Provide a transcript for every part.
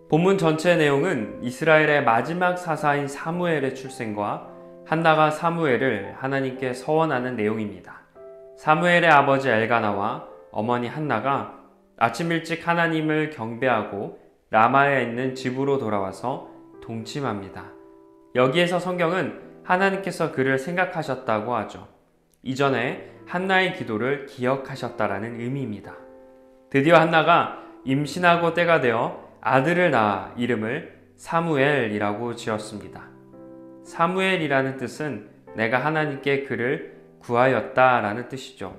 본문 전체의 내용은 이스라엘의 마지막 사사인 사무엘의 출생과 한나가 사무엘을 하나님께 서원하는 내용입니다. 사무엘의 아버지 엘가나와 어머니 한나가 아침 일찍 하나님을 경배하고 라마에 있는 집으로 돌아와서 동침합니다. 여기에서 성경은 하나님께서 그를 생각하셨다고 하죠. 이전에 한나의 기도를 기억하셨다라는 의미입니다. 드디어 한나가 임신하고 때가 되어 아들을 낳아 이름을 사무엘이라고 지었습니다. 사무엘이라는 뜻은 내가 하나님께 그를 구하였다라는 뜻이죠.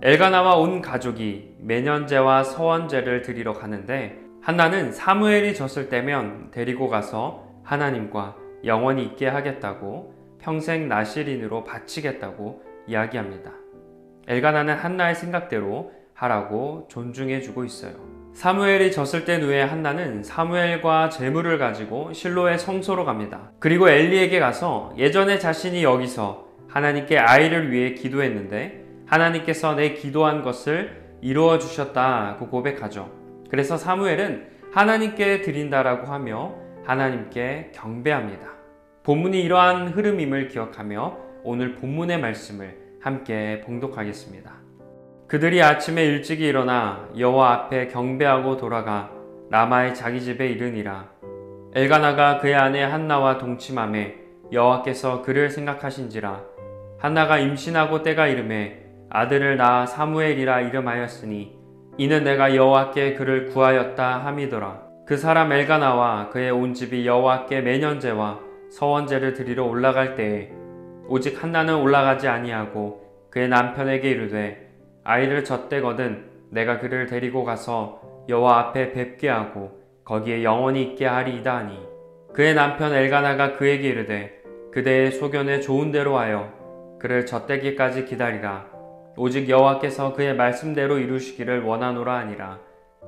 엘가나와 온 가족이 매년제와 서원제를 드리러 가는데 한나는 사무엘이 졌을 때면 데리고 가서 하나님과 영원히 있게 하겠다고 평생 나실인으로 바치겠다고 이야기합니다. 엘가나는 한나의 생각대로 하라고 존중해주고 있어요. 사무엘이 졌을 땐 후에 한나는 사무엘과 제물을 가지고 실로의 성소로 갑니다. 그리고 엘리에게 가서 예전에 자신이 여기서 하나님께 아이를 위해 기도했는데 하나님께서 내 기도한 것을 이루어 주셨다고 고백하죠. 그래서 사무엘은 하나님께 드린다라고 하며 하나님께 경배합니다. 본문이 이러한 흐름임을 기억하며 오늘 본문의 말씀을 함께 봉독하겠습니다. 그들이 아침에 일찍이 일어나 여호와 앞에 경배하고 돌아가 라마의 자기 집에 이르니라. 엘가나가 그의 아내 한나와 동침하매 여호와께서 그를 생각하신지라. 한나가 임신하고 때가 이르매 아들을 낳아 사무엘이라 이름하였으니 이는 내가 여호와께 그를 구하였다 함이더라. 그 사람 엘가나와 그의 온 집이 여호와께 매년제와 서원제를 드리러 올라갈 때에 오직 한나는 올라가지 아니하고 그의 남편에게 이르되 아이를 젖대거든 내가 그를 데리고 가서 여호와 앞에 뵙게 하고 거기에 영원히 있게 하리이다 하니 그의 남편 엘가나가 그에게 이르되 그대의 소견에 좋은 대로 하여 그를 젖대기까지 기다리라. 오직 여호와께서 그의 말씀대로 이루시기를 원하노라 하니라.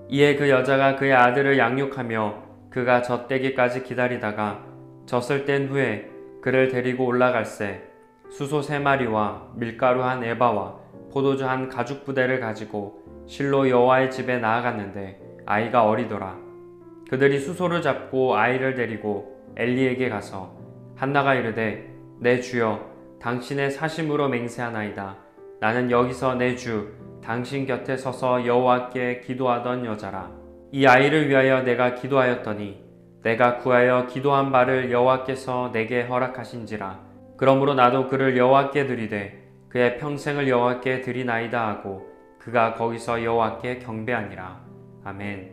이에 그 여자가 그의 아들을 양육하며 그가 젖대기까지 기다리다가 젖을 뗀 후에 그를 데리고 올라갈새 수소 3마리와 밀가루 한 에바와 포도주 한 가죽 부대를 가지고 실로 여호와의 집에 나아갔는데 아이가 어리더라. 그들이 수소를 잡고 아이를 데리고 엘리에게 가서 한나가 이르되 내 주여 당신의 사심으로 맹세하나이다. 나는 여기서 내 주 당신 곁에 서서 여호와께 기도하던 여자라. 이 아이를 위하여 내가 기도하였더니 내가 구하여 기도한 바를 여호와께서 내게 허락하신지라. 그러므로 나도 그를 여호와께 드리되 그의 평생을 여호와께 드리나이다 하고 그가 거기서 여호와께 경배하니라. 아멘.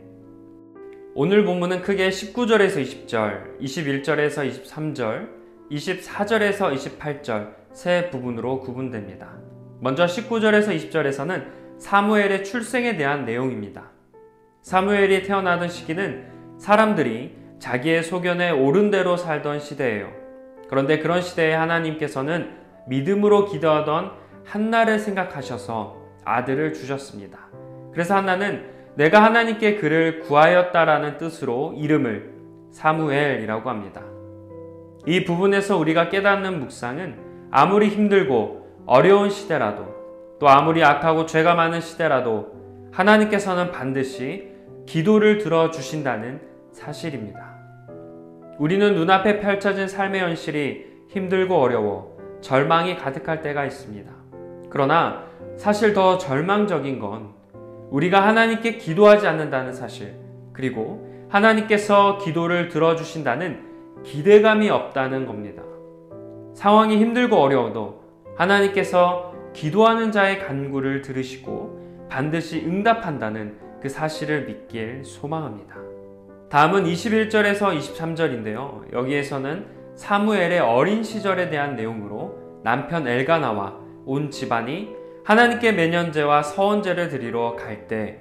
오늘 본문은 크게 19절에서 20절, 21절에서 23절, 24절에서 28절 세 부분으로 구분됩니다. 먼저 19절에서 20절에서는 사무엘의 출생에 대한 내용입니다. 사무엘이 태어나던 시기는 사람들이 자기의 소견에 옳은 대로 살던 시대예요. 그런데 그런 시대에 하나님께서는 믿음으로 기도하던 한나를 생각하셔서 아들을 주셨습니다. 그래서 한나는 내가 하나님께 그를 구하였다라는 뜻으로 이름을 사무엘이라고 합니다. 이 부분에서 우리가 깨닫는 묵상은 아무리 힘들고 어려운 시대라도 또 아무리 악하고 죄가 많은 시대라도 하나님께서는 반드시 기도를 들어주신다는 사실입니다. 우리는 눈앞에 펼쳐진 삶의 현실이 힘들고 어려워 절망이 가득할 때가 있습니다. 그러나 사실 더 절망적인 건 우리가 하나님께 기도하지 않는다는 사실, 그리고 하나님께서 기도를 들어주신다는 기대감이 없다는 겁니다. 상황이 힘들고 어려워도 하나님께서 기도하는 자의 간구를 들으시고 반드시 응답한다는 그 사실을 믿길 소망합니다. 다음은 21절에서 23절인데요. 여기에서는 사무엘의 어린 시절에 대한 내용으로 남편 엘가나와 온 집안이 하나님께 매년제와 서원제를 드리러 갈 때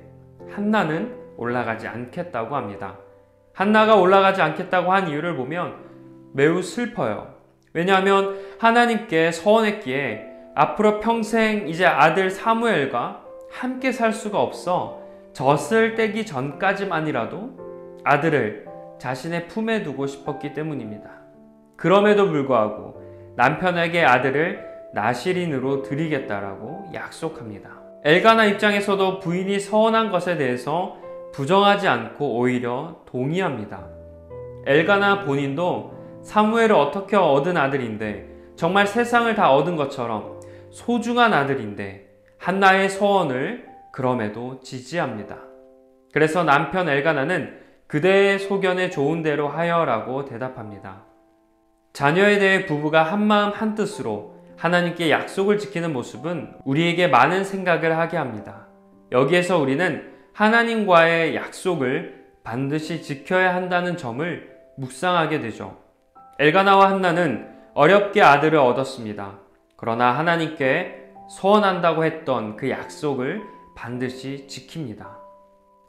한나는 올라가지 않겠다고 합니다. 한나가 올라가지 않겠다고 한 이유를 보면 매우 슬퍼요. 왜냐하면 하나님께 서원했기에 앞으로 평생 이제 아들 사무엘과 함께 살 수가 없어 젖을 떼기 전까지만이라도 아들을 자신의 품에 두고 싶었기 때문입니다. 그럼에도 불구하고 남편에게 아들을 나실인으로 드리겠다라고 약속합니다. 엘가나 입장에서도 부인이 서원한 것에 대해서 부정하지 않고 오히려 동의합니다. 엘가나 본인도 사무엘을 어떻게 얻은 아들인데, 정말 세상을 다 얻은 것처럼 소중한 아들인데 한나의 소원을 그럼에도 지지합니다. 그래서 남편 엘가나는 그대의 소견에 좋은 대로 하여라고 대답합니다. 자녀에 대해 부부가 한마음 한뜻으로 하나님께 약속을 지키는 모습은 우리에게 많은 생각을 하게 합니다. 여기에서 우리는 하나님과의 약속을 반드시 지켜야 한다는 점을 묵상하게 되죠. 엘가나와 한나는 어렵게 아들을 얻었습니다. 그러나 하나님께 소원한다고 했던 그 약속을 반드시 지킵니다.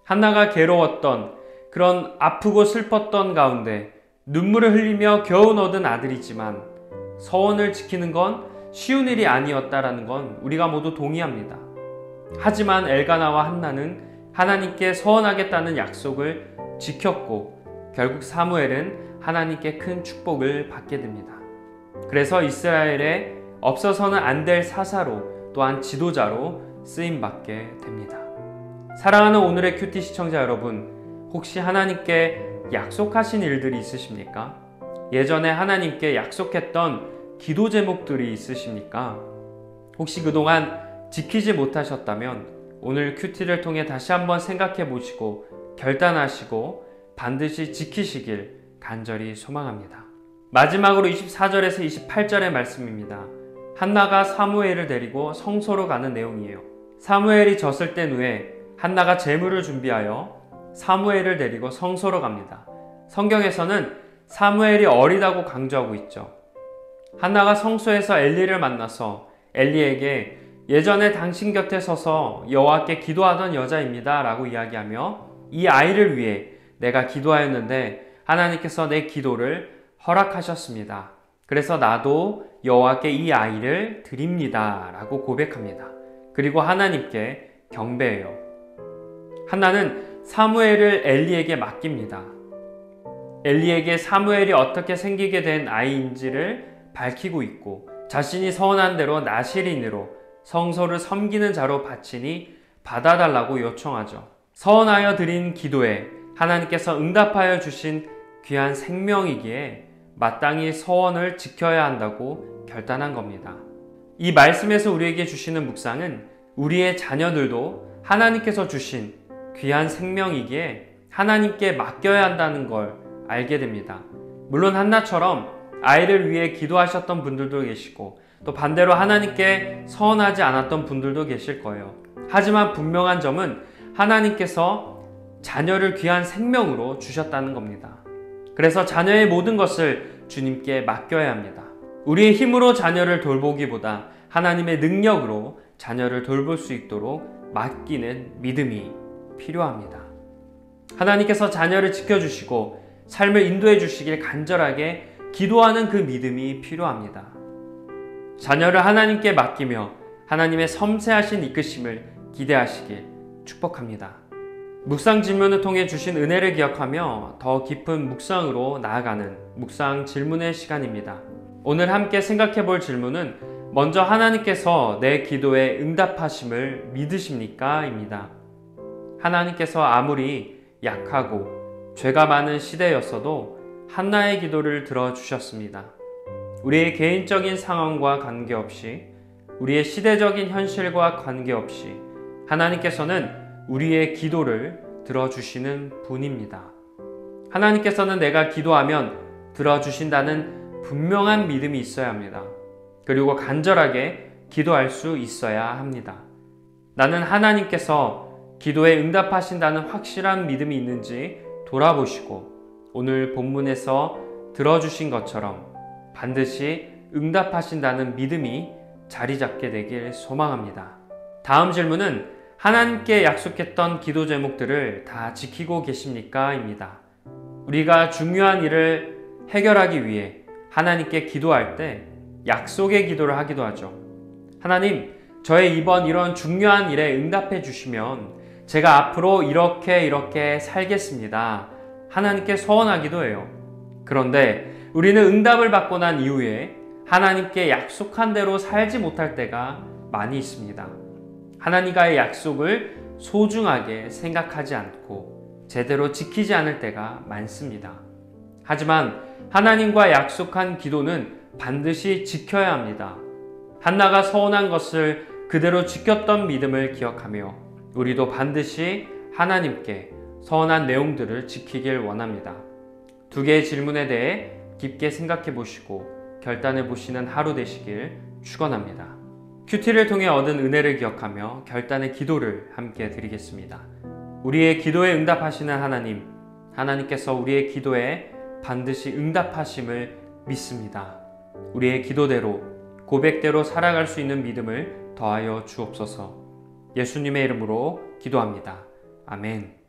한나가 괴로웠던, 그런 아프고 슬펐던 가운데 눈물을 흘리며 겨우 얻은 아들이지만 서원을 지키는 건 쉬운 일이 아니었다라는 건 우리가 모두 동의합니다. 하지만 엘가나와 한나는 하나님께 서원하겠다는 약속을 지켰고 결국 사무엘은 하나님께 큰 축복을 받게 됩니다. 그래서 이스라엘에 없어서는 안 될 사사로, 또한 지도자로 쓰임받게 됩니다. 사랑하는 오늘의 큐티 시청자 여러분, 혹시 하나님께 약속하신 일들이 있으십니까? 예전에 하나님께 약속했던 기도 제목들이 있으십니까? 혹시 그동안 지키지 못하셨다면 오늘 큐티를 통해 다시 한번 생각해 보시고 결단하시고 반드시 지키시길 간절히 소망합니다. 마지막으로 24절에서 28절의 말씀입니다. 한나가 사무엘을 데리고 성소로 가는 내용이에요. 사무엘이 졌을 땐 후에 한나가 제물을 준비하여 사무엘을 데리고 성소로 갑니다. 성경에서는 사무엘이 어리다고 강조하고 있죠. 한나가 성소에서 엘리를 만나서 엘리에게 예전에 당신 곁에 서서 여호와께 기도하던 여자입니다 라고 이야기하며 이 아이를 위해 내가 기도하였는데 하나님께서 내 기도를 허락하셨습니다. 그래서 나도 여호와께 이 아이를 드립니다 라고 고백합니다. 그리고 하나님께 경배해요. 한나는 사무엘을 엘리에게 맡깁니다. 엘리에게 사무엘이 어떻게 생기게 된 아이인지를 밝히고 있고 자신이 서원한 대로 나실인으로 성소를 섬기는 자로 바치니 받아달라고 요청하죠. 서원하여 드린 기도에 하나님께서 응답하여 주신 귀한 생명이기에 마땅히 서원을 지켜야 한다고 결단한 겁니다. 이 말씀에서 우리에게 주시는 묵상은 우리의 자녀들도 하나님께서 주신 귀한 생명이기에 하나님께 맡겨야 한다는 걸 알게 됩니다. 물론 한나처럼 아이를 위해 기도하셨던 분들도 계시고 또 반대로 하나님께 서원하지 않았던 분들도 계실 거예요. 하지만 분명한 점은 하나님께서 자녀를 귀한 생명으로 주셨다는 겁니다. 그래서 자녀의 모든 것을 주님께 맡겨야 합니다. 우리의 힘으로 자녀를 돌보기보다 하나님의 능력으로 자녀를 돌볼 수 있도록 맡기는 믿음이 필요합니다. 하나님께서 자녀를 지켜주시고 삶을 인도해 주시길 간절하게 기도하는 그 믿음이 필요합니다. 자녀를 하나님께 맡기며 하나님의 섬세하신 이끄심을 기대하시길 축복합니다. 묵상 질문을 통해 주신 은혜를 기억하며 더 깊은 묵상으로 나아가는 묵상 질문의 시간입니다. 오늘 함께 생각해 볼 질문은 먼저 하나님께서 내 기도에 응답하심을 믿으십니까? 입니다. 하나님께서 아무리 약하고 죄가 많은 시대였어도 한나의 기도를 들어주셨습니다. 우리의 개인적인 상황과 관계없이, 우리의 시대적인 현실과 관계없이 하나님께서는 우리의 기도를 들어주시는 분입니다. 하나님께서는 내가 기도하면 들어주신다는 분명한 믿음이 있어야 합니다. 그리고 간절하게 기도할 수 있어야 합니다. 나는 하나님께서 기도에 응답하신다는 확실한 믿음이 있는지 돌아보시고 오늘 본문에서 들어주신 것처럼 반드시 응답하신다는 믿음이 자리 잡게 되길 소망합니다. 다음 질문은 하나님께 약속했던 기도 제목들을 다 지키고 계십니까? 입니다. 우리가 중요한 일을 해결하기 위해 하나님께 기도할 때 약속의 기도를 하기도 하죠. 하나님, 저의 이번 이런 중요한 일에 응답해 주시면 제가 앞으로 이렇게 살겠습니다. 하나님께 소원하기도 해요. 그런데 우리는 응답을 받고 난 이후에 하나님께 약속한 대로 살지 못할 때가 많이 있습니다. 하나님과의 약속을 소중하게 생각하지 않고 제대로 지키지 않을 때가 많습니다. 하지만 하나님과 약속한 기도는 반드시 지켜야 합니다. 한나가 서원한 것을 그대로 지켰던 믿음을 기억하며 우리도 반드시 하나님께 서원한 내용들을 지키길 원합니다. 두 개의 질문에 대해 깊게 생각해 보시고 결단해 보시는 하루 되시길 축원합니다. 큐티를 통해 얻은 은혜를 기억하며 결단의 기도를 함께 드리겠습니다. 우리의 기도에 응답하시는 하나님, 하나님께서 우리의 기도에 반드시 응답하심을 믿습니다. 우리의 기도대로, 고백대로 살아갈 수 있는 믿음을 더하여 주옵소서. 예수님의 이름으로 기도합니다. 아멘.